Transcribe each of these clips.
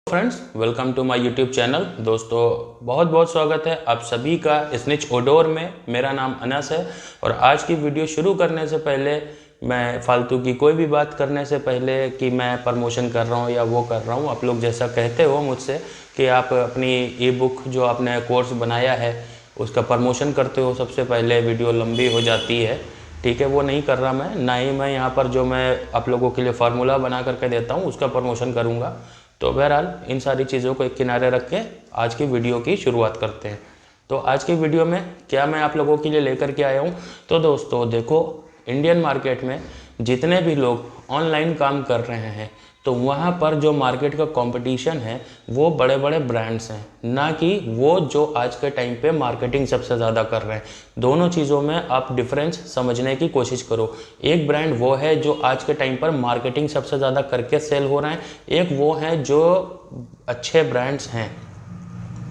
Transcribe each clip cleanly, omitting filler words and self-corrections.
Friends, welcome to my YouTube channel. दोस्तों, बहुत बहुत स्वागत है आप सभी का स्निच ओडोर में। मेरा नाम अनस है और आज की वीडियो शुरू करने से पहले मैं फालतू की कोई भी बात करने से पहले कि मैं प्रमोशन कर रहा हूँ या वो कर रहा हूँ, आप लोग जैसा कहते हो मुझसे कि आप अपनी ई बुक जो आपने कोर्स बनाया है उसका प्रमोशन करते हो, सबसे पहले वीडियो लंबी हो जाती है। ठीक है, वो नहीं कर रहा मैं, ना ही मैं यहाँ पर जो मैं आप लोगों के लिए फार्मूला बना करके देता हूँ उसका प्रमोशन करूँगा। तो बहरहाल इन सारी चीज़ों को एक किनारे रख के आज की वीडियो की शुरुआत करते हैं। तो आज की वीडियो में क्या मैं आप लोगों के लिए लेकर के आया हूँ, तो दोस्तों देखो, इंडियन मार्केट में जितने भी लोग ऑनलाइन काम कर रहे हैं तो वहाँ पर जो मार्केट का कंपटीशन है वो बड़े बड़े ब्रांड्स हैं, ना कि वो जो आज के टाइम पे मार्केटिंग सबसे ज़्यादा कर रहे हैं। दोनों चीज़ों में आप डिफरेंस समझने की कोशिश करो। एक ब्रांड वो है जो आज के टाइम पर मार्केटिंग सबसे ज़्यादा करके सेल हो रहे हैं, एक वो है जो अच्छे ब्रांड्स हैं।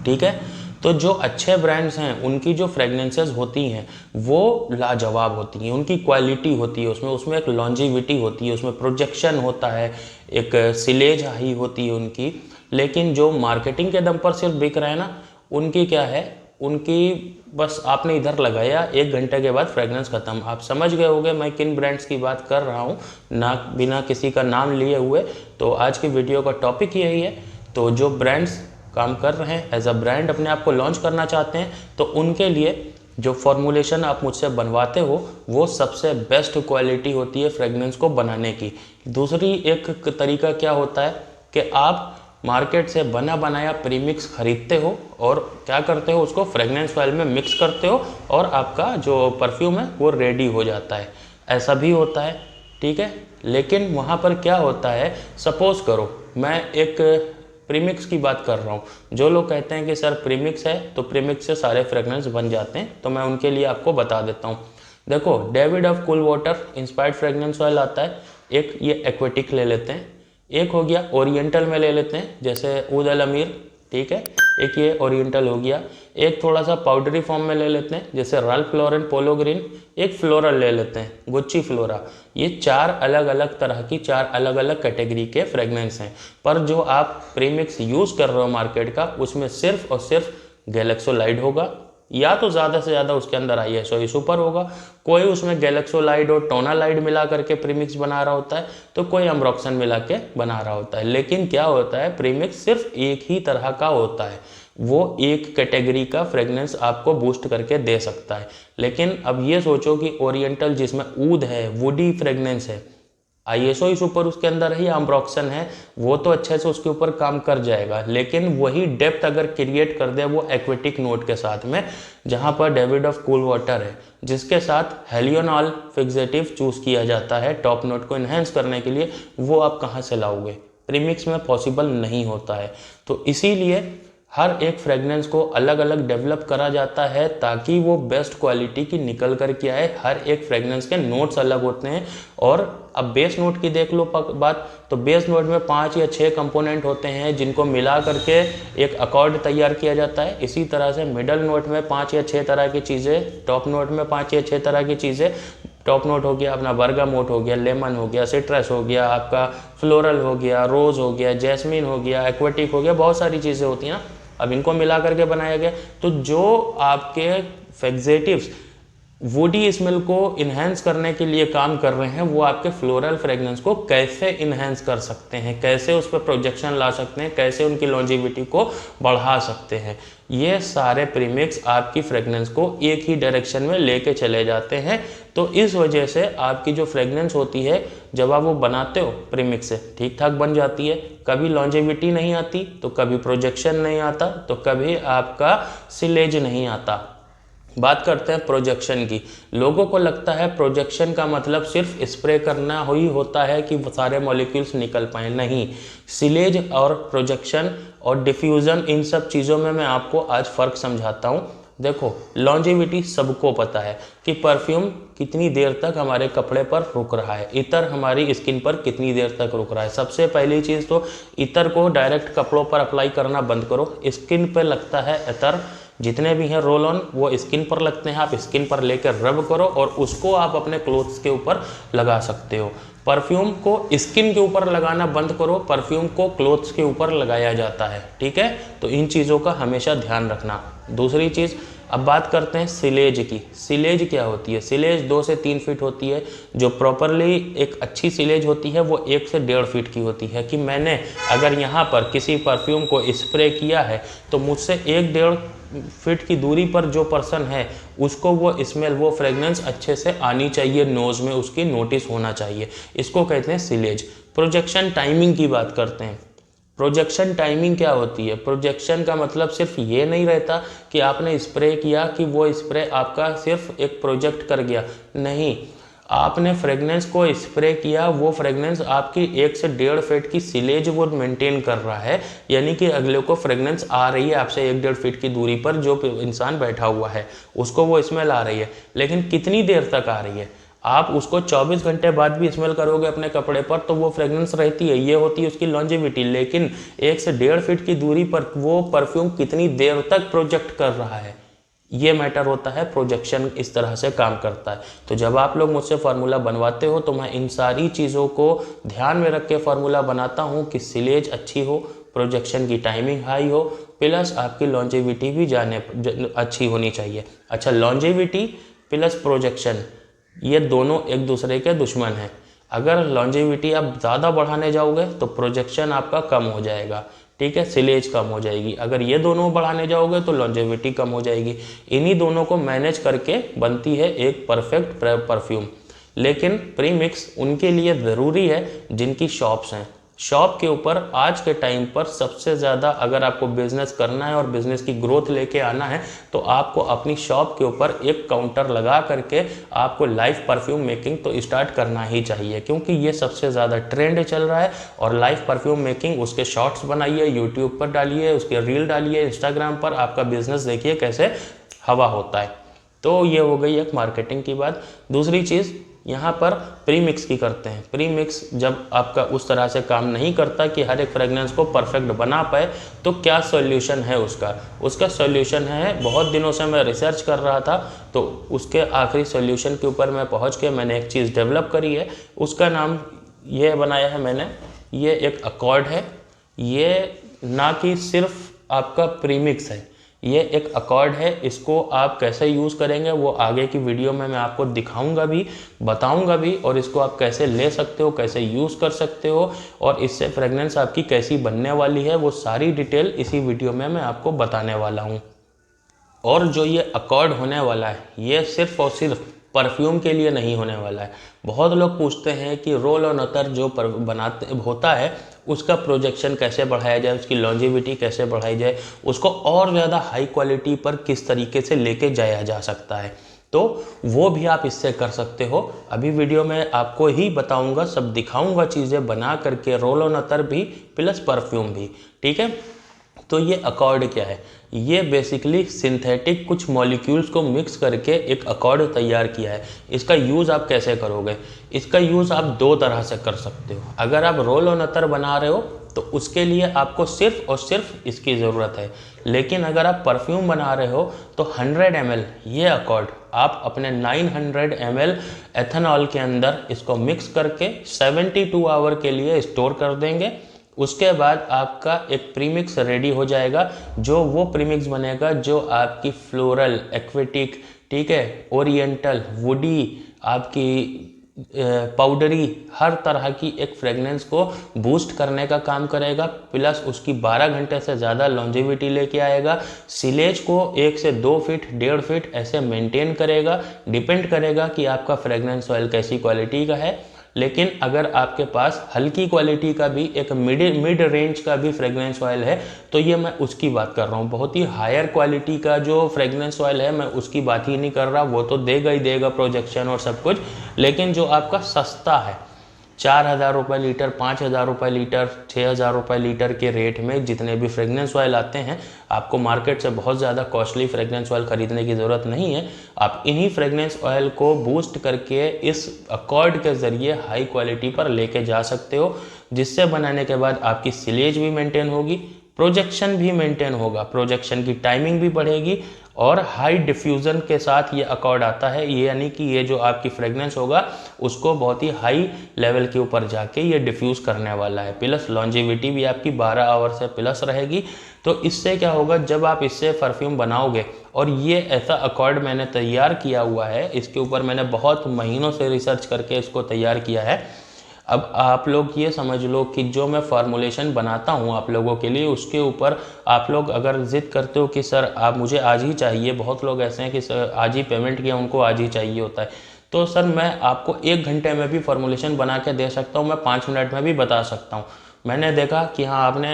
ठीक है, तो जो अच्छे ब्रांड्स हैं उनकी जो फ्रेगनेंसेस होती हैं वो लाजवाब होती हैं, उनकी क्वालिटी होती है, उसमें एक लॉन्जिविटी होती है, उसमें प्रोजेक्शन होता है, एक सिलेज हाई होती है उनकी। लेकिन जो मार्केटिंग के दम पर सिर्फ बिक रहा है ना, उनकी क्या है, उनकी बस आपने इधर लगाया 1 घंटे के बाद फ्रेगनेंस ख़त्म। आप समझ गए होंगे मैं किन ब्रांड्स की बात कर रहा हूँ, ना बिना किसी का नाम लिए हुए। तो आज की वीडियो का टॉपिक यही है। तो जो ब्रांड्स काम कर रहे हैं, एज अ ब्रांड अपने आप को लॉन्च करना चाहते हैं, तो उनके लिए जो फॉर्मुलेशन आप मुझसे बनवाते हो वो सबसे बेस्ट क्वालिटी होती है फ्रेगनेंस को बनाने की। दूसरी एक तरीका क्या होता है कि आप मार्केट से बना बनाया प्रीमिक्स खरीदते हो और क्या करते हो, उसको फ्रेगनेंस ऑयल में मिक्स करते हो और आपका जो परफ्यूम है वो रेडी हो जाता है। ऐसा भी होता है, ठीक है। लेकिन वहाँ पर क्या होता है, सपोज करो मैं एक प्रीमिक्स की बात कर रहा हूँ। जो लोग कहते हैं कि सर प्रीमिक्स है तो प्रीमिक्स से सारे फ्रेगनेंस बन जाते हैं, तो मैं उनके लिए आपको बता देता हूँ। देखो, David of cool water inspired fragrance oil आता है। एक ये एक्वेटिक ले लेते हैं, एक हो गया ओरिएंटल में ले लेते हैं जैसे ऊद अल अमीर, ठीक है, एक ये ओरिएंटल हो गया। एक थोड़ा सा पाउडरी फॉर्म में ले लेते हैं जैसे राल्फ लॉरेन पोलो ग्रीन। एक फ्लोरल ले लेते हैं गुच्ची फ्लोरा। ये 4 अलग अलग तरह की 4 अलग अलग कैटेगरी के फ्रेगनेंस हैं। पर जो आप प्रीमिक्स यूज़ कर रहे हो मार्केट का, उसमें सिर्फ और सिर्फ गैलेक्सोलाइड होगा, या तो ज़्यादा से ज़्यादा उसके अंदर ISO सुपर होगा। कोई उसमें गैलेक्सोलाइड और टोनालाइड मिला करके प्रीमिक्स बना रहा होता है, तो कोई अम्ब्रोक्सन मिला के बना रहा होता है। लेकिन क्या होता है, प्रीमिक्स सिर्फ एक ही तरह का होता है, वो एक कैटेगरी का फ्रेगनेंस आपको बूस्ट करके दे सकता है। लेकिन अब ये सोचो कि ओरिएंटल जिसमें ऊद है, वुडी फ्रेगनेंस है, ISO सुपर उसके अंदर है या अम्ब्रोक्सन है, वो तो अच्छे से उसके ऊपर काम कर जाएगा। लेकिन वही डेप्थ अगर क्रिएट कर दे वो एक्वेटिक नोट के साथ में, जहाँ पर डेविड ऑफ कूल वाटर है जिसके साथ हेलियोनॉल फिक्सेटिव चूज़ किया जाता है टॉप नोट को इन्हेंस करने के लिए, वो आप कहाँ से लाओगे, प्रीमिक्स में पॉसिबल नहीं होता है। तो इसीलिए हर एक फ्रेगनेंस को अलग अलग डेवलप करा जाता है ताकि वो बेस्ट क्वालिटी की निकल कर के आए। हर एक फ्रेगनेंस के नोट्स अलग होते हैं। और अब बेस नोट की देख लो बात, तो बेस नोट में 5 या 6 कंपोनेंट होते हैं जिनको मिला करके एक अकॉर्ड तैयार किया जाता है। इसी तरह से मिडल नोट में 5 या 6 तरह की चीज़ें, टॉप नोट में 5 या 6 तरह की चीज़ें। टॉप नोट हो गया अपना बर्गामोट हो गया, लेमन हो गया, सिट्रस हो गया, आपका फ्लोरल हो गया, रोज़ हो गया, जैस्मिन हो गया, एक्वेटिक हो गया, बहुत सारी चीज़ें होती हैं ना। अब इनको मिला करके बनाया गया, तो जो आपके फिक्सेटिव्स वुडी स्मेल को इन्हेंस करने के लिए काम कर रहे हैं, वो आपके फ्लोरल फ्रेगनेंस को कैसे इन्हेंस कर सकते हैं, कैसे उस पर प्रोजेक्शन ला सकते हैं, कैसे उनकी लॉन्जिविटी को बढ़ा सकते हैं, ये सारे प्रीमिक्स आपकी फ्रेगनेंस को एक ही डायरेक्शन में लेके चले जाते हैं। तो इस वजह से आपकी जो फ्रेगनेंस होती है, जब आप वो बनाते हो प्रीमिक्स से, ठीक ठाक बन जाती है। कभी लॉन्जिविटी नहीं आती, तो कभी प्रोजेक्शन नहीं आता, तो कभी आपका सिलेज नहीं आता। बात करते हैं प्रोजेक्शन की। लोगों को लगता है प्रोजेक्शन का मतलब सिर्फ स्प्रे करना ही होता है कि सारे मॉलिक्यूल्स निकल पाए। नहीं, सिलेज और प्रोजेक्शन और डिफ्यूज़न, इन सब चीज़ों में मैं आपको आज फ़र्क समझाता हूँ। देखो, लॉन्जिविटी सबको पता है कि परफ्यूम कितनी देर तक हमारे कपड़े पर रुक रहा है, इतर हमारी स्किन पर कितनी देर तक रुक रहा है। सबसे पहली चीज़ तो इतर को डायरेक्ट कपड़ों पर अप्लाई करना बंद करो। स्किन पर लगता है इतर जितने भी हैं रोल ऑन वो स्किन पर लगते हैं, आप स्किन पर लेकर रब करो और उसको आप अपने क्लोथ्स के ऊपर लगा सकते हो। परफ्यूम को स्किन के ऊपर लगाना बंद करो, परफ्यूम को क्लोथ्स के ऊपर लगाया जाता है, ठीक है। तो इन चीज़ों का हमेशा ध्यान रखना। दूसरी चीज़, अब बात करते हैं सिलेज की। सिलेज क्या होती है? सिलेज 2 से 3 फीट होती है। जो प्रॉपरली एक अच्छी सिलेज होती है वो 1 से 1.5 फीट की होती है, कि मैंने अगर यहाँ पर किसी परफ्यूम को स्प्रे किया है तो मुझसे 1-1.5 फीट की दूरी पर जो पर्सन है उसको वो स्मेल, वो फ्रेगनेंस अच्छे से आनी चाहिए, नोज़ में उसकी नोटिस होना चाहिए। इसको कहते हैं सिलेज। प्रोजेक्शन टाइमिंग की बात करते हैं। प्रोजेक्शन टाइमिंग क्या होती है? प्रोजेक्शन का मतलब सिर्फ ये नहीं रहता कि आपने स्प्रे किया कि वो स्प्रे आपका सिर्फ एक प्रोजेक्ट कर गया, नहीं, आपने फ्रेगनेंस को स्प्रे किया, वो फ्रेगनेंस आपकी 1 से 1.5 फीट की सिलेज वो मेंटेन कर रहा है, यानी कि अगले को फ्रेगनेंस आ रही है आपसे 1-1.5 फीट की दूरी पर जो इंसान बैठा हुआ है उसको वो स्मेल आ रही है, लेकिन कितनी देर तक आ रही है? आप उसको 24 घंटे बाद भी स्मेल करोगे अपने कपड़े पर तो वो फ्रेगनेंस रहती है, ये होती है उसकी लॉन्जेविटी। लेकिन 1 से 1.5 फीट की दूरी पर वो परफ्यूम कितनी देर तक प्रोजेक्ट कर रहा है, ये मैटर होता है। प्रोजेक्शन इस तरह से काम करता है। तो जब आप लोग मुझसे फार्मूला बनवाते हो तो मैं इन सारी चीज़ों को ध्यान में रख के फार्मूला बनाता हूँ कि सिलेज अच्छी हो, प्रोजेक्शन की टाइमिंग हाई हो, प्लस आपकी लॉन्जेविटी भी अच्छी होनी चाहिए। अच्छा, लॉन्जेविटी प्लस प्रोजेक्शन ये दोनों एक दूसरे के दुश्मन हैं। अगर लॉन्जेविटी आप ज़्यादा बढ़ाने जाओगे तो प्रोजेक्शन आपका कम हो जाएगा, ठीक है, सिलेज कम हो जाएगी। अगर ये दोनों बढ़ाने जाओगे तो लॉन्जेविटी कम हो जाएगी। इन्हीं दोनों को मैनेज करके बनती है एक परफेक्ट परफ्यूम। लेकिन प्रीमिक्स उनके लिए ज़रूरी है जिनकी शॉप्स हैं। शॉप के ऊपर आज के टाइम पर सबसे ज़्यादा, अगर आपको बिजनेस करना है और बिजनेस की ग्रोथ लेके आना है तो आपको अपनी शॉप के ऊपर एक काउंटर लगा करके आपको लाइव परफ्यूम मेकिंग तो स्टार्ट करना ही चाहिए, क्योंकि ये सबसे ज़्यादा ट्रेंड चल रहा है। और लाइव परफ्यूम मेकिंग, उसके शॉर्ट्स बनाइए, यूट्यूब पर डालिए, उसके रील डालिए, इंस्टाग्राम पर, आपका बिजनेस देखिए कैसे हवा होता है। तो ये हो गई एक मार्केटिंग की बात। दूसरी चीज़ यहाँ पर प्रीमिक्स की करते हैं। प्रीमिक्स जब आपका उस तरह से काम नहीं करता कि हर एक फ्रेगनेंस को परफेक्ट बना पाए, तो क्या सॉल्यूशन है उसका? उसका सॉल्यूशन है, बहुत दिनों से मैं रिसर्च कर रहा था तो उसके आखिरी सॉल्यूशन के ऊपर मैं पहुँच के मैंने एक चीज़ डेवलप करी है। उसका नाम ये बनाया है मैंने, ये एक अकॉर्ड है। ये ना कि सिर्फ आपका प्रीमिक्स है, ये एक अकॉर्ड है। इसको आप कैसे यूज़ करेंगे वो आगे की वीडियो में मैं आपको दिखाऊंगा भी, बताऊंगा भी, और इसको आप कैसे ले सकते हो, कैसे यूज़ कर सकते हो, और इससे फ्रेगनेंस आपकी कैसी बनने वाली है वो सारी डिटेल इसी वीडियो में मैं आपको बताने वाला हूँ। और जो ये अकॉर्ड होने वाला है ये सिर्फ और सिर्फ परफ्यूम के लिए नहीं होने वाला है। बहुत लोग पूछते हैं कि रोल ऑन अतर जो बनाते होता है उसका प्रोजेक्शन कैसे बढ़ाया जाए, उसकी लॉन्जेविटी कैसे बढ़ाई जाए, उसको और ज़्यादा हाई क्वालिटी पर किस तरीके से लेके जाया जा सकता है, तो वो भी आप इससे कर सकते हो। अभी वीडियो में आपको ही बताऊंगा, सब दिखाऊंगा चीज़ें बना करके, रोल ऑन अतर भी प्लस परफ्यूम भी, ठीक है। तो ये अकॉर्ड क्या है? ये बेसिकली सिंथेटिक कुछ मॉलिक्यूल्स को मिक्स करके एक अकॉर्ड तैयार किया है। इसका यूज़ आप कैसे करोगे? इसका यूज़ आप 2 तरह से कर सकते हो। अगर आप रोल ऑन अतर बना रहे हो तो उसके लिए आपको सिर्फ और सिर्फ इसकी ज़रूरत है। लेकिन अगर आप परफ्यूम बना रहे हो तो 100 ml ये अकॉर्ड आप अपने 900 ml एथेनॉल के अंदर इसको मिक्स करके 72 आवर के लिए स्टोर कर देंगे। उसके बाद आपका एक प्रीमिक्स रेडी हो जाएगा। जो वो प्रीमिक्स बनेगा जो आपकी फ्लोरल, एक्वेटिक, ठीक है, ओरिएंटल, वुडी, आपकी पाउडरी, हर तरह की एक फ्रेगनेंस को बूस्ट करने का काम करेगा, प्लस उसकी 12 घंटे से ज़्यादा लॉन्जेविटी लेके आएगा। सिलेज को 1 से 2 फीट, 1.5 फीट ऐसे मेंटेन करेगा। डिपेंड करेगा कि आपका फ्रेगनेंस ऑयल कैसी क्वालिटी का है। लेकिन अगर आपके पास हल्की क्वालिटी का भी एक मिड रेंज का भी फ्रेगनेंस ऑयल है तो ये मैं उसकी बात कर रहा हूँ। बहुत ही हायर क्वालिटी का जो फ्रेगनेंस ऑयल है मैं उसकी बात ही नहीं कर रहा, वो तो देगा ही देगा प्रोजेक्शन और सब कुछ। लेकिन जो आपका सस्ता है, 4,000 रुपये लीटर, 5,000 रुपये लीटर, 6,000 रुपये लीटर के रेट में जितने भी फ्रेगनेंस ऑयल आते हैं, आपको मार्केट से बहुत ज़्यादा कॉस्टली फ्रेगनेंस ऑयल खरीदने की ज़रूरत नहीं है। आप इन्हीं फ्रेगनेंस ऑयल को बूस्ट करके इस अकॉर्ड के ज़रिए हाई क्वालिटी पर लेके जा सकते हो, जिससे बनाने के बाद आपकी सिलेज भी मेंटेन होगी, प्रोजेक्शन भी मेंटेन होगा, प्रोजेक्शन की टाइमिंग भी बढ़ेगी और हाई डिफ्यूज़न के साथ ये अकॉर्ड आता है। ये यानी कि ये जो आपकी फ्रेगनेंस होगा उसको बहुत ही हाई लेवल के ऊपर जाके ये डिफ्यूज़ करने वाला है। प्लस लॉन्जेविटी भी आपकी 12 आवर से प्लस रहेगी। तो इससे क्या होगा, जब आप इससे परफ्यूम बनाओगे, और ये ऐसा अकॉर्ड मैंने तैयार किया हुआ है, इसके ऊपर मैंने बहुत महीनों से रिसर्च करके इसको तैयार किया है। अब आप लोग ये समझ लो कि जो मैं फार्मूलेशन बनाता हूँ आप लोगों के लिए, उसके ऊपर आप लोग अगर ज़िद करते हो कि सर आप मुझे आज ही चाहिए, बहुत लोग ऐसे हैं कि सर आज ही पेमेंट किया उनको आज ही चाहिए होता है, तो सर मैं आपको 1 घंटे में भी फार्मूलेशन बना के दे सकता हूँ, मैं 5 मिनट में भी बता सकता हूँ। मैंने देखा कि हाँ आपने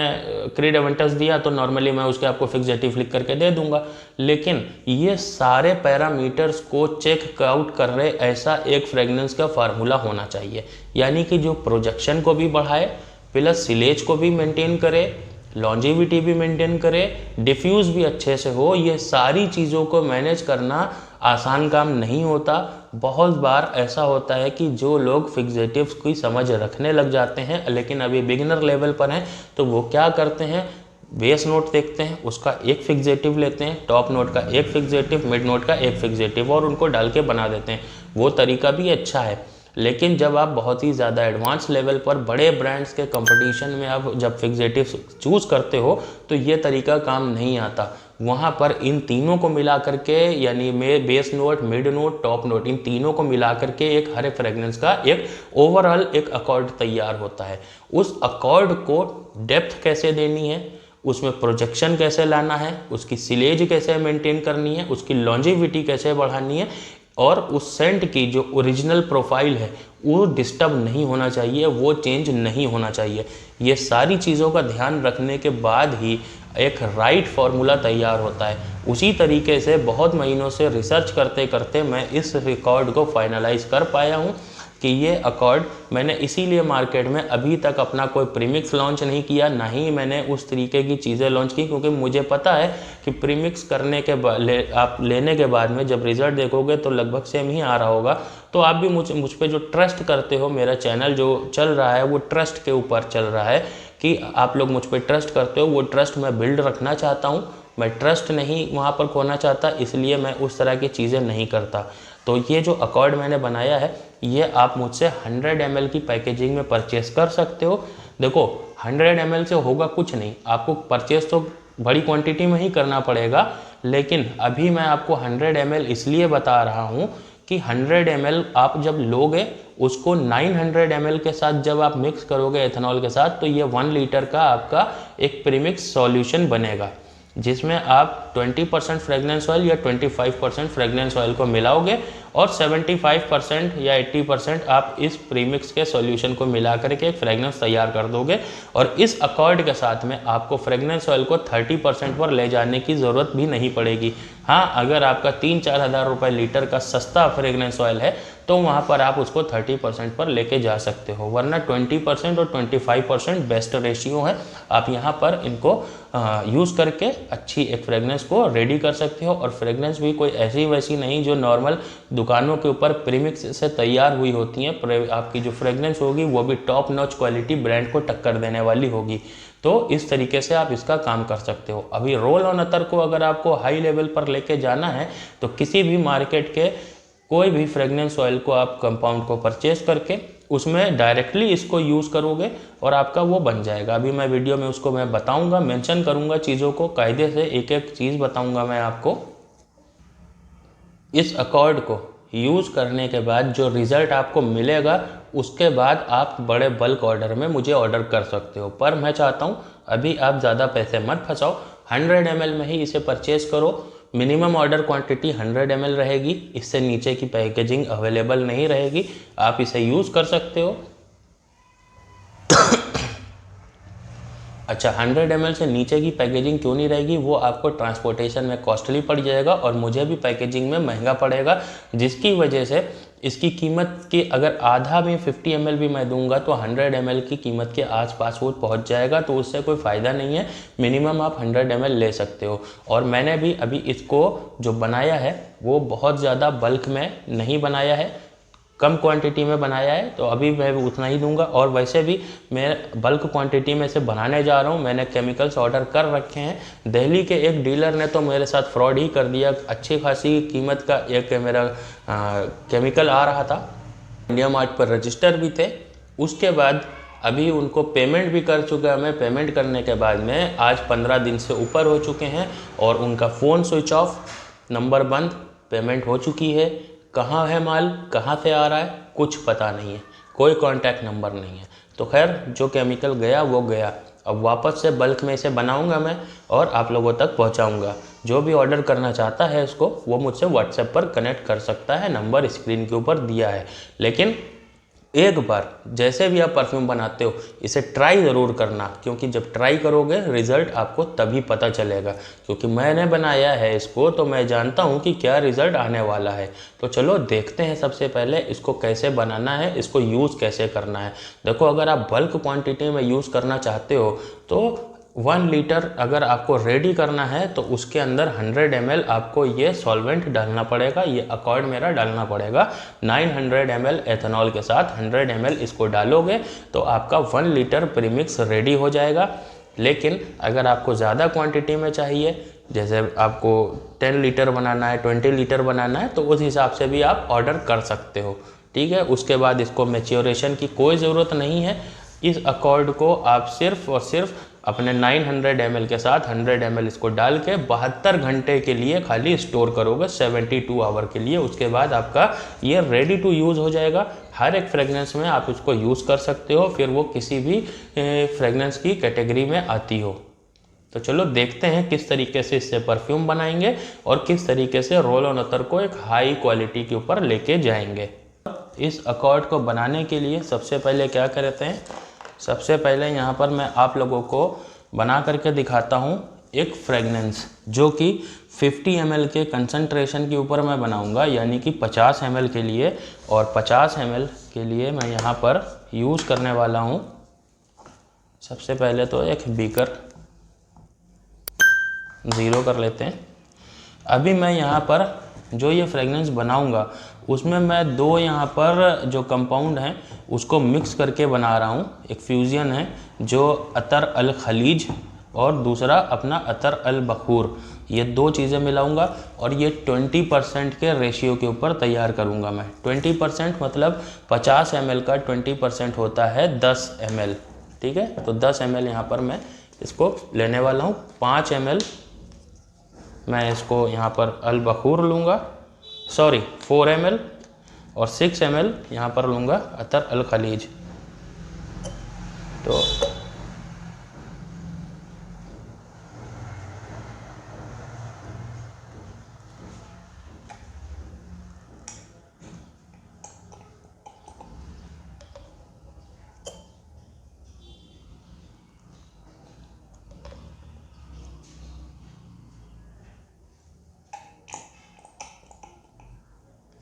क्रीड एवेंटस दिया तो नॉर्मली मैं उसके आपको फिक्सेटिव लिख करके दे दूंगा, लेकिन ये सारे पैरामीटर्स को चेक आउट कर रहे ऐसा एक फ्रेगनेंस का फार्मूला होना चाहिए, यानी कि जो प्रोजेक्शन को भी बढ़ाए, प्लस सिलेज को भी मेंटेन करे, लॉन्जेविटी भी मेंटेन करे, डिफ्यूज़ भी अच्छे से हो। ये सारी चीज़ों को मैनेज करना आसान काम नहीं होता। बहुत बार ऐसा होता है कि जो लोग फिक्सेटिव्स की समझ रखने लग जाते हैं लेकिन अभी बिगिनर लेवल पर हैं, तो वो क्या करते हैं, बेस नोट देखते हैं, उसका एक फिक्सेटिव लेते हैं, टॉप नोट का एक फिक्सेटिव, मिड नोट का एक फिक्सेटिव, और उनको डाल के बना देते हैं। वो तरीका भी अच्छा है, लेकिन जब आप बहुत ही ज़्यादा एडवांस लेवल पर बड़े ब्रांड्स के कंपटीशन में आप जब फिक्सेटिव चूज़ करते हो तो ये तरीका काम नहीं आता। वहाँ पर इन तीनों को मिला करके, यानी base note, mid note, top note, इन तीनों को मिला करके एक हर फ्रेगनेंस का एक ओवरऑल एक अकॉर्ड तैयार होता है। उस अकॉर्ड को डेप्थ कैसे देनी है, उसमें प्रोजेक्शन कैसे लाना है, उसकी सिलेज कैसे मेंटेन करनी है, उसकी लॉन्जेविटी कैसे बढ़ानी है, और उस सेंट की जो ओरिजिनल प्रोफाइल है वो डिस्टर्ब नहीं होना चाहिए, वो चेंज नहीं होना चाहिए। ये सारी चीज़ों का ध्यान रखने के बाद ही एक राइट फार्मूला तैयार होता है। उसी तरीके से बहुत महीनों से रिसर्च करते करते मैं इस रिकॉर्ड को फाइनलाइज कर पाया हूँ कि ये अकॉर्ड मैंने इसीलिए मार्केट में अभी तक अपना कोई प्रीमिक्स लॉन्च नहीं किया, ना ही मैंने उस तरीके की चीज़ें लॉन्च की, क्योंकि मुझे पता है कि प्रीमिक्स करने के बाद आप लेने के बाद में जब रिज़ल्ट देखोगे तो लगभग सेम ही आ रहा होगा। तो आप भी मुझ पे जो ट्रस्ट करते हो, मेरा चैनल जो चल रहा है वो ट्रस्ट के ऊपर चल रहा है कि आप लोग मुझ पर ट्रस्ट करते हो, वो ट्रस्ट मैं बिल्ड रखना चाहता हूँ। मैं ट्रस्ट नहीं वहाँ पर खोना चाहता, इसलिए मैं उस तरह की चीज़ें नहीं करता। तो ये जो अकॉर्ड मैंने बनाया है ये आप मुझसे 100 ml की पैकेजिंग में परचेस कर सकते हो। देखो 100 ml से होगा कुछ नहीं, आपको परचेस तो बड़ी क्वांटिटी में ही करना पड़ेगा, लेकिन अभी मैं आपको 100 ml इसलिए बता रहा हूँ कि 100 ml आप जब लोगे उसको 900 ml के साथ जब आप मिक्स करोगे एथेनॉल के साथ, तो ये 1 लीटर का आपका एक प्रीमिक्स सॉल्यूशन बनेगा, जिसमें आप 20% फ्रेगनेंस ऑयल या 25% फ्रेगनेंस ऑयल को मिलाओगे और 75% या 80% आप इस प्रीमिक्स के सॉल्यूशन को मिला करके एक फ्रेगनेंस तैयार कर दोगे। और इस अकॉर्ड के साथ में आपको फ्रेगनेंस ऑयल को 30% पर ले जाने की ज़रूरत भी नहीं पड़ेगी। हाँ, अगर आपका 3-4 हज़ार रुपये लीटर का सस्ता फ्रेगनेंस ऑयल है तो वहाँ पर आप उसको 30% पर लेके जा सकते हो, वरना 20% और 25% बेस्ट रेशियो है। आप यहाँ पर इनको यूज़ करके अच्छी एक फ्रेगनेंस को रेडी कर सकते हो। और फ्रेगनेंस भी कोई ऐसी वैसी नहीं जो नॉर्मल दुकानों के ऊपर प्रीमिक्स से तैयार हुई होती हैं। आपकी जो फ्रेगनेंस होगी वो भी टॉप नॉच क्वालिटी ब्रांड को टक्कर देने वाली होगी। तो इस तरीके से आप इसका काम कर सकते हो। अभी रोल ऑन अतर को अगर आपको हाई लेवल पर लेके जाना है तो किसी भी मार्केट के कोई भी फ्रेगनेंस ऑयल को आप कंपाउंड को परचेज करके उसमें डायरेक्टली इसको यूज़ करोगे और आपका वो बन जाएगा। अभी मैं वीडियो में उसको मैं बताऊंगा, मेंशन करूंगा चीज़ों को, कायदे से एक एक चीज़ बताऊंगा मैं आपको। इस अकॉर्ड को यूज़ करने के बाद जो रिज़ल्ट आपको मिलेगा उसके बाद आप बड़े बल्क ऑर्डर में मुझे ऑर्डर कर सकते हो। पर मैं चाहता हूँ अभी आप ज़्यादा पैसे मत फंसाओ, 100 ml में ही इसे परचेज़ करो। मिनिमम ऑर्डर क्वांटिटी 100 ml रहेगी, इससे नीचे की पैकेजिंग अवेलेबल नहीं रहेगी। आप इसे यूज़ कर सकते हो। अच्छा, 100 ml से नीचे की पैकेजिंग क्यों नहीं रहेगी, वो आपको ट्रांसपोर्टेशन में कॉस्टली पड़ जाएगा और मुझे भी पैकेजिंग में महंगा पड़ेगा, जिसकी वजह से इसकी कीमत की अगर आधा में 50 ml भी मैं दूंगा तो 100 ml की कीमत के आसपास वो पहुंच जाएगा, तो उससे कोई फ़ायदा नहीं है। मिनिमम आप 100 ml ले सकते हो। और मैंने भी अभी इसको जो बनाया है वो बहुत ज़्यादा बल्क में नहीं बनाया है, कम क्वांटिटी में बनाया है तो अभी मैं उतना ही दूंगा। और वैसे भी मैं बल्क क्वांटिटी में से बनाने जा रहा हूँ। मैंने केमिकल्स ऑर्डर कर रखे हैं। दिल्ली के एक डीलर ने तो मेरे साथ फ्रॉड ही कर दिया। अच्छी खासी कीमत का एक मेरा केमिकल आ रहा था, इंडिया मार्ट पर रजिस्टर भी थे। उसके बाद अभी उनको पेमेंट भी कर चुका मैं। पेमेंट करने के बाद में आज 15 दिन से ऊपर हो चुके हैं और उनका फ़ोन स्विच ऑफ, नंबर बंद, पेमेंट हो चुकी है। कहाँ है माल, कहाँ से आ रहा है, कुछ पता नहीं है, कोई कांटेक्ट नंबर नहीं है। तो खैर जो केमिकल गया वो गया। अब वापस से बल्क में इसे बनाऊंगा मैं और आप लोगों तक पहुंचाऊंगा। जो भी ऑर्डर करना चाहता है इसको, वो मुझसे व्हाट्सएप पर कनेक्ट कर सकता है, नंबर स्क्रीन के ऊपर दिया है। लेकिन एक बार जैसे भी आप परफ्यूम बनाते हो इसे ट्राई ज़रूर करना, क्योंकि जब ट्राई करोगे रिज़ल्ट आपको तभी पता चलेगा। क्योंकि मैंने बनाया है इसको तो मैं जानता हूँ कि क्या रिज़ल्ट आने वाला है। तो चलो देखते हैं सबसे पहले इसको कैसे बनाना है, इसको यूज़ कैसे करना है। देखो, अगर आप बल्क क्वांटिटी में यूज़ करना चाहते हो तो 1 लीटर अगर आपको रेडी करना है तो उसके अंदर 100 ml आपको ये सॉल्वेंट डालना पड़ेगा। ये अकॉर्ड मेरा डालना पड़ेगा। 900 ml एथेनॉल के साथ 100 ml इसको डालोगे तो आपका 1 लीटर प्रीमिक्स रेडी हो जाएगा। लेकिन अगर आपको ज़्यादा क्वांटिटी में चाहिए, जैसे आपको 10 लीटर बनाना है, 20 लीटर बनाना है, तो उस हिसाब से भी आप ऑर्डर कर सकते हो। ठीक है। उसके बाद इसको मैच्योरेशन की कोई ज़रूरत नहीं है। इस अकॉर्ड को आप सिर्फ और सिर्फ अपने 900 ml के साथ 100 ml इसको डाल के 72 घंटे के लिए खाली स्टोर करोगे, 72 आवर के लिए। उसके बाद आपका ये रेडी टू यूज़ हो जाएगा। हर एक फ्रेगनेंस में आप इसको यूज़ कर सकते हो, फिर वो किसी भी फ्रेगनेंस की कैटेगरी में आती हो। तो चलो देखते हैं किस तरीके से इससे परफ्यूम बनाएंगे और किस तरीके से रोल ऑन अतर को एक हाई क्वालिटी के ऊपर लेके जाएंगे। इस अकॉर्ड को बनाने के लिए सबसे पहले क्या करते हैं, सबसे पहले यहाँ पर मैं आप लोगों को बना करके दिखाता हूँ एक फ्रेगनेंस, जो कि 50 ml के कंसंट्रेशन के ऊपर मैं बनाऊँगा, यानी कि 50 ml के लिए। और 50 ml के लिए मैं यहाँ पर यूज़ करने वाला हूँ सबसे पहले तो एक बीकर, 0 कर लेते हैं। अभी मैं यहाँ पर जो ये फ्रेगनेंस बनाऊंगा उसमें मैं 2 यहाँ पर जो कंपाउंड हैं उसको मिक्स करके बना रहा हूँ। एक फ्यूज़न है जो अतर अल खलीज और दूसरा अपना अतर अल बखूर, ये 2 चीज़ें मिलाऊंगा और ये 20% के रेशियो के ऊपर तैयार करूँगा मैं। 20% मतलब 50 ml का 20% होता है 10 ml। ठीक है। तो 10 ml यहाँ पर मैं इसको लेने वाला हूँ। 5 ml मैं इसको यहाँ पर अल बखूर लूँगा, 4 ml, और 6 ml यहाँ पर लूँगा अतर अल खलीज। तो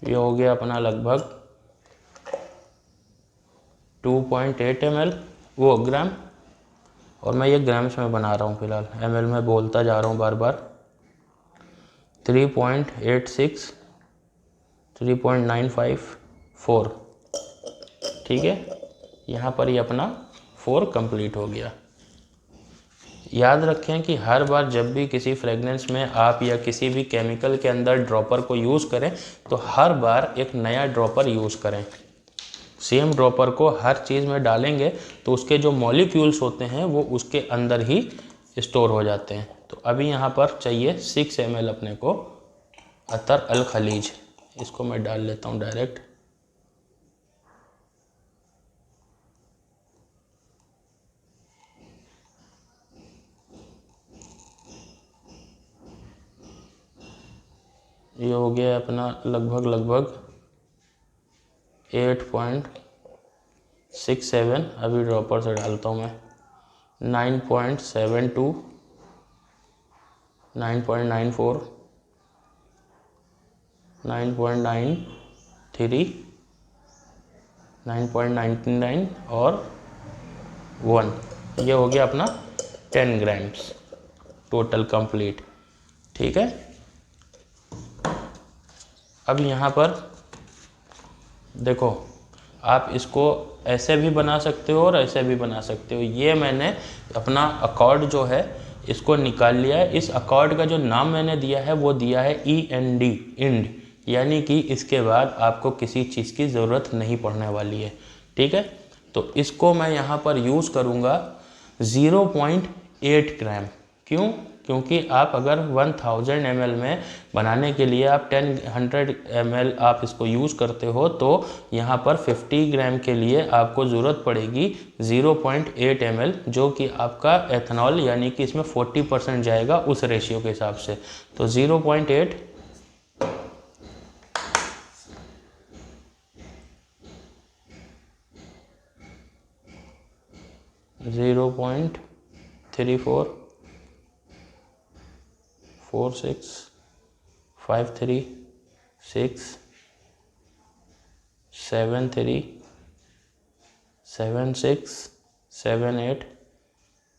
ये हो गया अपना लगभग 2.8 ml वो ग्राम, और मैं ये ग्राम्स में बना रहा हूँ फिलहाल, ml में बोलता जा रहा हूँ बार बार। 3.86, 3.95, 4। ठीक है। यहाँ पर ये अपना 4 कंप्लीट हो गया। याद रखें कि हर बार जब भी किसी फ्रेगनेंस में आप या किसी भी केमिकल के अंदर ड्रॉपर को यूज़ करें तो हर बार एक नया ड्रॉपर यूज़ करें। सेम ड्रॉपर को हर चीज़ में डालेंगे तो उसके जो मॉलिक्यूल्स होते हैं वो उसके अंदर ही स्टोर हो जाते हैं। तो अभी यहाँ पर चाहिए 6 ml अपने को अतर अल खलीज, इसको मैं डाल लेता हूँ डायरेक्ट। ये हो गया अपना लगभग 8.67। अभी ड्रॉपर से डालता हूँ मैं 9.72, 9.94, 9.93, 9.99 और 1। ये हो गया अपना 10 ग्राम्स टोटल कंप्लीट। ठीक है। अब यहाँ पर देखो, आप इसको ऐसे भी बना सकते हो और ऐसे भी बना सकते हो। ये मैंने अपना अकॉर्ड जो है इसको निकाल लिया है। इस अकॉर्ड का जो नाम मैंने दिया है वो दिया है END, इंड, यानी कि इसके बाद आपको किसी चीज़ की ज़रूरत नहीं पड़ने वाली है। ठीक है, तो इसको मैं यहाँ पर यूज़ करूँगा 0.8 ग्राम। क्यों? क्योंकि आप अगर 1000 ml में बनाने के लिए आप 100 ml आप इसको यूज़ करते हो, तो यहाँ पर 50 ग्राम के लिए आपको ज़रूरत पड़ेगी 0.8 ml, जो कि आपका एथनॉल यानी कि इसमें 40% जाएगा उस रेशियो के हिसाब से। तो 0.8 0.34 46 53 6 73 76 78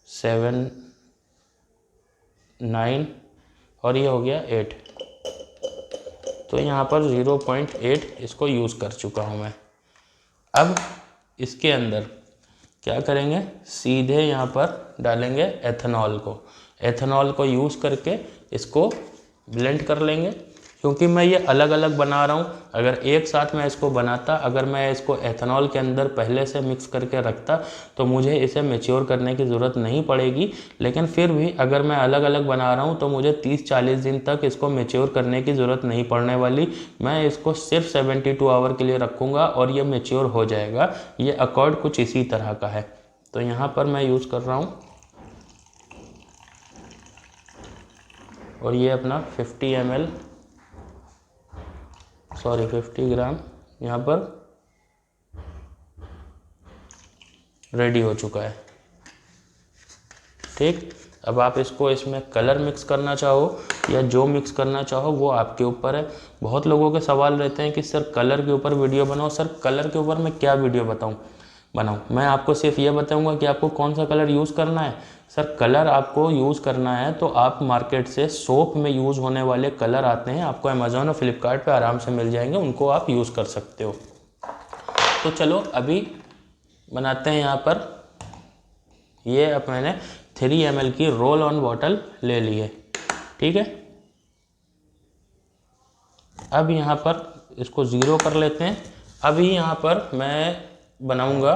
79 और ये हो गया 8। तो यहाँ पर 0.8 इसको यूज़ कर चुका हूँ मैं। अब इसके अंदर क्या करेंगे, सीधे यहाँ पर डालेंगे एथेनॉल को। एथेनॉल को यूज़ करके इसको ब्लेंड कर लेंगे। क्योंकि मैं ये अलग अलग बना रहा हूँ, अगर एक साथ मैं इसको बनाता, अगर मैं इसको एथेनॉल के अंदर पहले से मिक्स करके रखता, तो मुझे इसे मैच्योर करने की ज़रूरत नहीं पड़ेगी। लेकिन फिर भी अगर मैं अलग अलग बना रहा हूँ तो मुझे 30-40 दिन तक इसको मैच्योर करने की ज़रूरत नहीं पड़ने वाली। मैं इसको सिर्फ 72 आवर के लिए रखूँगा और ये मैच्योर हो जाएगा। ये अकॉर्ड कुछ इसी तरह का है। तो यहाँ पर मैं यूज़ कर रहा हूँ और ये अपना 50 ग्राम यहाँ पर रेडी हो चुका है। ठीक, अब आप इसको इसमें कलर मिक्स करना चाहो या जो मिक्स करना चाहो वो आपके ऊपर है। बहुत लोगों के सवाल रहते हैं कि सर कलर के ऊपर वीडियो बनाओ। सर कलर के ऊपर मैं क्या वीडियो बनाऊँ? मैं आपको सिर्फ ये बताऊंगा कि आपको कौन सा कलर यूज़ करना है। सर कलर आपको यूज़ करना है तो आप मार्केट से सोप में यूज़ होने वाले कलर आते हैं, आपको अमेज़ॉन और फ्लिपकार्ट पे आराम से मिल जाएंगे, उनको आप यूज़ कर सकते हो। तो चलो अभी बनाते हैं। यहाँ पर ये अब मैंने 3 ml की रोल ऑन बॉटल ले ली है। ठीक है, अब यहाँ पर इसको ज़ीरो कर लेते हैं। अभी यहाँ पर मैं बनाऊंगा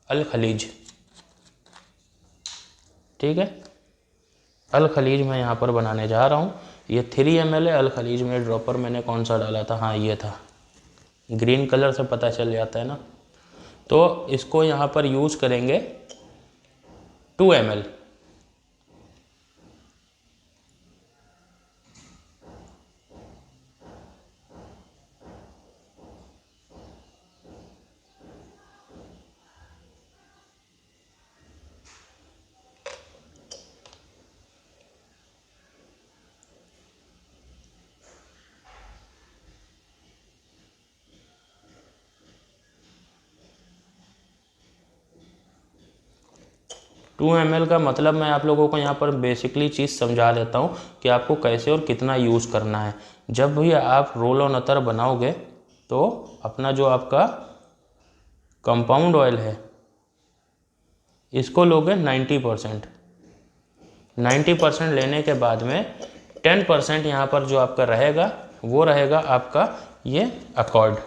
अल खलीज। ठीक है, अल खलीज मैं यहाँ पर बनाने जा रहा हूँ। ये 3 ml है। अल खलीज में ड्रॉपर मैंने कौन सा डाला था, हाँ ये था, ग्रीन कलर से पता चल जाता है ना। तो इसको यहाँ पर यूज़ करेंगे 2 ml। टू ml का मतलब मैं आप लोगों को यहाँ पर बेसिकली चीज़ समझा देता हूँ कि आपको कैसे और कितना यूज़ करना है। जब भी आप रोल ऑन अतर बनाओगे तो अपना जो आपका कंपाउंड ऑयल है इसको लोगे 90%। 90% लेने के बाद में 10% यहाँ पर जो आपका रहेगा वो रहेगा आपका ये अकॉर्ड।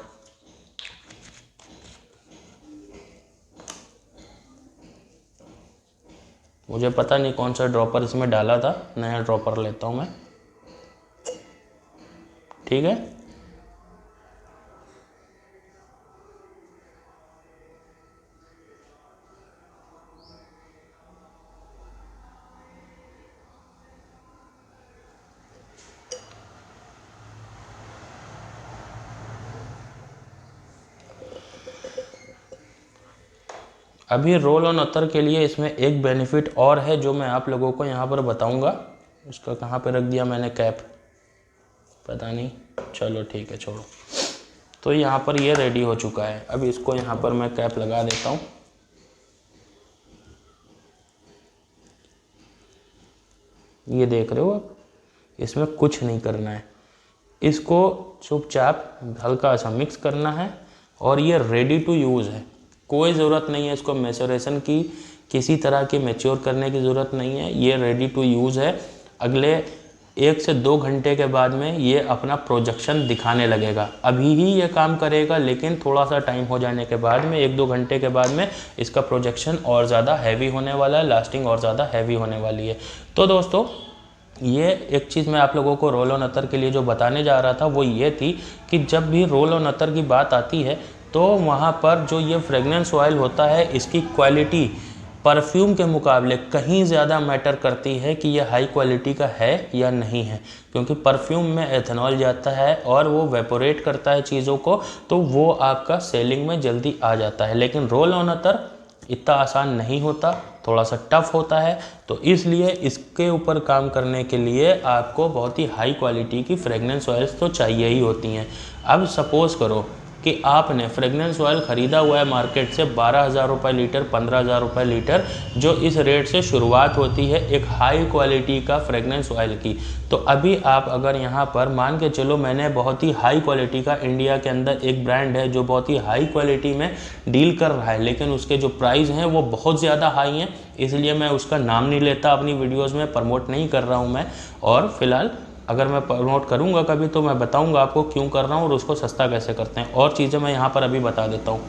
मुझे पता नहीं कौन सा ड्रॉपर इसमें डाला था, नया ड्रॉपर लेता हूँ मैं। ठीक है, अभी रोल ऑन अतर के लिए इसमें एक बेनिफिट और है जो मैं आप लोगों को यहाँ पर बताऊँगा। इसका कहाँ पे रख दिया मैंने कैप, पता नहीं, चलो ठीक है छोड़ो। तो यहाँ पर ये रेडी हो चुका है। अब इसको यहाँ पर मैं कैप लगा देता हूँ। ये देख रहे हो आप, इसमें कुछ नहीं करना है, इसको चुपचाप हल्का सा मिक्स करना है और ये रेडी टू यूज़ है। कोई ज़रूरत नहीं है इसको मैच्योरेशन की, किसी तरह की मैच्योर करने की ज़रूरत नहीं है। ये रेडी टू यूज़ है। अगले 1 से 2 घंटे के बाद में ये अपना प्रोजेक्शन दिखाने लगेगा। अभी ही ये काम करेगा, लेकिन थोड़ा सा टाइम हो जाने के बाद में 1-2 घंटे के बाद में इसका प्रोजेक्शन और ज़्यादा हैवी होने वाला है, लास्टिंग और ज़्यादा हैवी होने वाली है। तो दोस्तों, ये एक चीज़ मैं आप लोगों को रोल ऑन अतर के लिए जो बताने जा रहा था वो ये थी कि जब भी रोल ऑन अतर की बात आती है तो वहाँ पर जो ये फ्रेगनेंस ऑयल होता है, इसकी क्वालिटी परफ्यूम के मुकाबले कहीं ज़्यादा मैटर करती है कि ये हाई क्वालिटी का है या नहीं है। क्योंकि परफ्यूम में एथेनॉल जाता है और वो वेपोरेट करता है चीज़ों को, तो वो आपका सेलिंग में जल्दी आ जाता है। लेकिन रोल ऑन अतर इतना आसान नहीं होता, थोड़ा सा टफ होता है। तो इसलिए इसके ऊपर काम करने के लिए आपको बहुत ही हाई क्वालिटी की फ्रेगनेंस ऑयल्स तो चाहिए ही होती हैं। अब सपोज़ करो कि आपने फ्रेगनेंस ऑयल ख़रीदा हुआ है मार्केट से 12,000 रुपये लीटर, 15,000 रुपये लीटर, जो इस रेट से शुरुआत होती है एक हाई क्वालिटी का फ्रेगनेंस ऑयल की। तो अभी आप अगर यहाँ पर मान के चलो, मैंने बहुत ही हाई क्वालिटी का, इंडिया के अंदर एक ब्रांड है जो बहुत ही हाई क्वालिटी में डील कर रहा है, लेकिन उसके जो प्राइस हैं वो बहुत ज़्यादा हाई हैं, इसलिए मैं उसका नाम नहीं लेता अपनी वीडियोज़ में, प्रमोट नहीं कर रहा हूँ मैं। और फिलहाल अगर मैं प्रमोट करूंगा कभी तो मैं बताऊंगा आपको क्यों कर रहा हूँ और उसको सस्ता कैसे करते हैं, और चीज़ें मैं यहाँ पर अभी बता देता हूँ।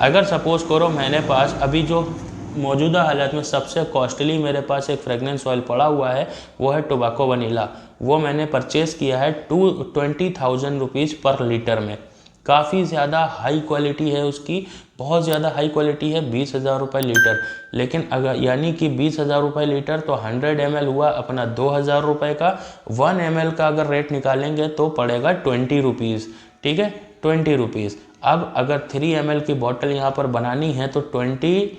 अगर सपोज़ करो मेरे पास अभी जो मौजूदा हालत में सबसे कॉस्टली मेरे पास एक फ्रेगनेंस ऑयल पड़ा हुआ है, वो है टोबैको वनीला। वो मैंने परचेज़ किया है 20,000 रुपीज़ पर लीटर में। काफ़ी ज़्यादा हाई क्वालिटी है उसकी, बहुत ज़्यादा हाई क्वालिटी है, 20,000 रुपये लीटर। लेकिन अगर यानी कि 20,000 रुपये लीटर तो 100 ml हुआ अपना 2,000 रुपये का। 1 ml का अगर रेट निकालेंगे तो पड़ेगा 20 रुपीज़, ठीक है, 20 रुपीज़। अब अगर 3 ml की बॉटल यहाँ पर बनानी है तो 20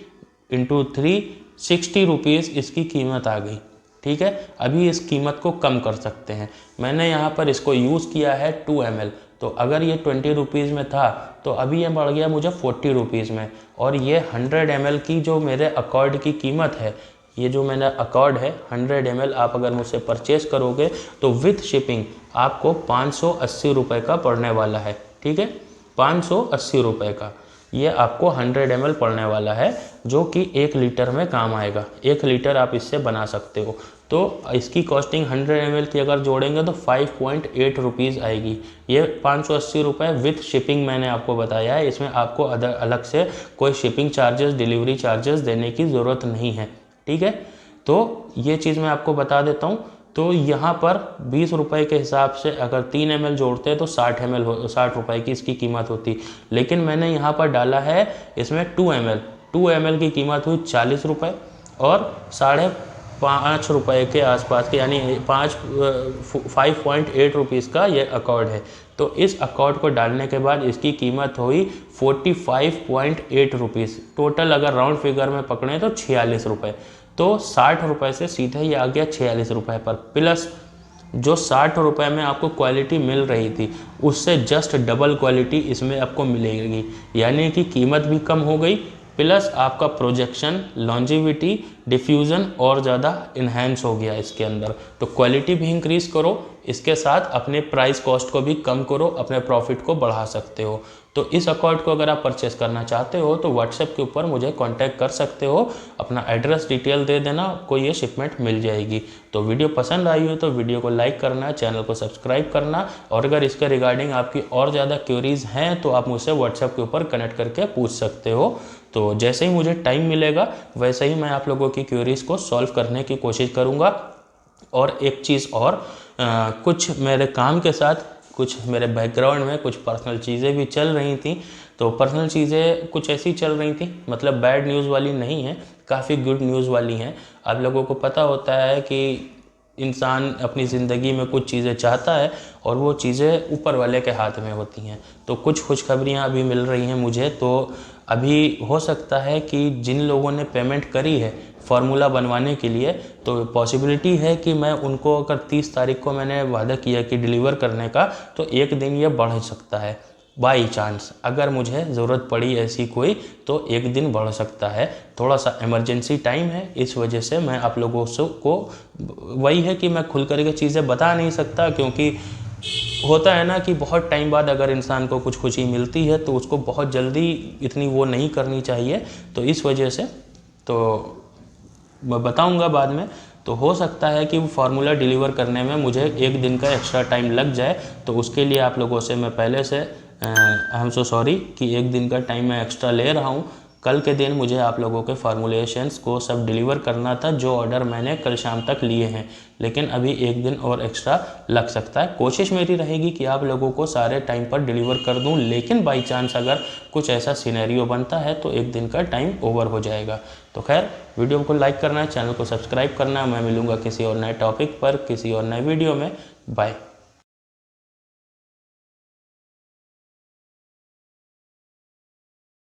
× 3 60 रुपीज़ इसकी कीमत आ गई, ठीक है। अभी इस कीमत को कम कर सकते हैं। मैंने यहाँ पर इसको यूज़ किया है 2 ml, तो अगर ये 20 रुपीज़ में था तो अभी ये बढ़ गया मुझे 40 रुपीज़ में। और ये 100 ml की जो मेरे अकॉर्ड की कीमत है, ये जो मेरा अकॉर्ड है 100 ml, आप अगर मुझसे परचेज़ करोगे तो विथ शिपिंग आपको 580 रुपये का पड़ने वाला है, ठीक है, 580 रुपये का ये आपको 100 ml पड़ने वाला है, जो कि 1 लीटर में काम आएगा। 1 लीटर आप इससे बना सकते हो। तो इसकी कॉस्टिंग 100 ml की अगर जोड़ेंगे तो 5.8 रुपीज़ आएगी। ये 580 रुपये विथ शिपिंग मैंने आपको बताया है। इसमें आपको अलग से कोई शिपिंग चार्जेस, डिलीवरी चार्जेस देने की ज़रूरत नहीं है, ठीक है। तो ये चीज़ मैं आपको बता देता हूँ। तो यहाँ पर 20 रुपये के हिसाब से अगर 3 ml जोड़ते हैं तो 60 रुपये की इसकी कीमत होती। लेकिन मैंने यहाँ पर डाला है इसमें 2 ml की कीमत हुई 40 रुपये, और 5.5 रुपये के आसपास के, यानी 5.8 रुपीज़ का ये अकॉर्ड है। तो इस अकॉर्ड को डालने के बाद इसकी कीमत हुई 45.8 रुपीज़। टोटल अगर राउंड फिगर में पकड़ें तो 46 रुपये। तो 60 रुपये से सीधे ये आ गया 46 रुपये पर, प्लस जो 60 रुपये में आपको क्वालिटी मिल रही थी उससे जस्ट डबल क्वालिटी इसमें आपको मिलेगी। यानी कि कीमत भी कम हो गई, प्लस आपका प्रोजेक्शन, लॉन्जिविटी, डिफ्यूज़न और ज़्यादा इन्हेंस हो गया इसके अंदर। तो क्वालिटी भी इंक्रीज़ करो, इसके साथ अपने प्राइस कॉस्ट को भी कम करो, अपने प्रॉफिट को बढ़ा सकते हो। तो इस अकॉर्ड को अगर आप परचेस करना चाहते हो तो व्हाट्सएप के ऊपर मुझे कांटेक्ट कर सकते हो, अपना एड्रेस डिटेल दे देना, आपको ये शिपमेंट मिल जाएगी। तो वीडियो पसंद आई हो तो वीडियो को लाइक करना, चैनल को सब्सक्राइब करना, और अगर इसके रिगार्डिंग आपकी और ज़्यादा क्वेरीज हैं तो आप मुझसे व्हाट्सएप के ऊपर कनेक्ट करके पूछ सकते हो। तो जैसे ही मुझे टाइम मिलेगा वैसे ही मैं आप लोगों की क्वेरीज को सॉल्व करने की कोशिश करूँगा। और एक चीज़ और, कुछ मेरे काम के साथ कुछ मेरे बैकग्राउंड में कुछ पर्सनल चीज़ें भी चल रही थी। तो पर्सनल चीज़ें कुछ ऐसी चल रही थी, मतलब बैड न्यूज़ वाली नहीं है, काफ़ी गुड न्यूज़ वाली हैं। आप लोगों को पता होता है कि इंसान अपनी ज़िंदगी में कुछ चीज़ें चाहता है और वो चीज़ें ऊपर वाले के हाथ में होती हैं। तो कुछ खुशखबरियाँ अभी मिल रही हैं मुझे। तो अभी हो सकता है कि जिन लोगों ने पेमेंट करी है फार्मूला बनवाने के लिए, तो पॉसिबिलिटी है कि मैं उनको, अगर 30 तारीख को मैंने वादा किया कि डिलीवर करने का, तो एक दिन ये बढ़ सकता है। बाई चांस अगर मुझे ज़रूरत पड़ी ऐसी कोई, तो एक दिन बढ़ सकता है। थोड़ा सा इमरजेंसी टाइम है, इस वजह से मैं आप लोगों को, वही है कि मैं खुल करके चीज़ें बता नहीं सकता, क्योंकि होता है ना कि बहुत टाइम बाद अगर इंसान को कुछ खुशी मिलती है तो उसको बहुत जल्दी इतनी वो नहीं करनी चाहिए। तो इस वजह से तो मैं बताऊंगा बाद में। तो हो सकता है कि वो फार्मूला डिलीवर करने में मुझे 1 दिन का एक्स्ट्रा टाइम लग जाए, तो उसके लिए आप लोगों से मैं पहले से आई एम सो सॉरी कि 1 दिन का टाइम मैं एक्स्ट्रा ले रहा हूँ। कल के दिन मुझे आप लोगों के फार्मूलेशंस को सब डिलीवर करना था जो ऑर्डर मैंने कल शाम तक लिए हैं, लेकिन अभी 1 दिन और एक्स्ट्रा लग सकता है। कोशिश मेरी रहेगी कि आप लोगों को सारे टाइम पर डिलीवर कर दूं, लेकिन बाई चांस अगर कुछ ऐसा सिनेरियो बनता है तो 1 दिन का टाइम ओवर हो जाएगा। तो खैर, वीडियो को लाइक करना है, चैनल को सब्सक्राइब करना है। मैं मिलूंगा किसी और नए टॉपिक पर किसी और नए वीडियो में। बाय।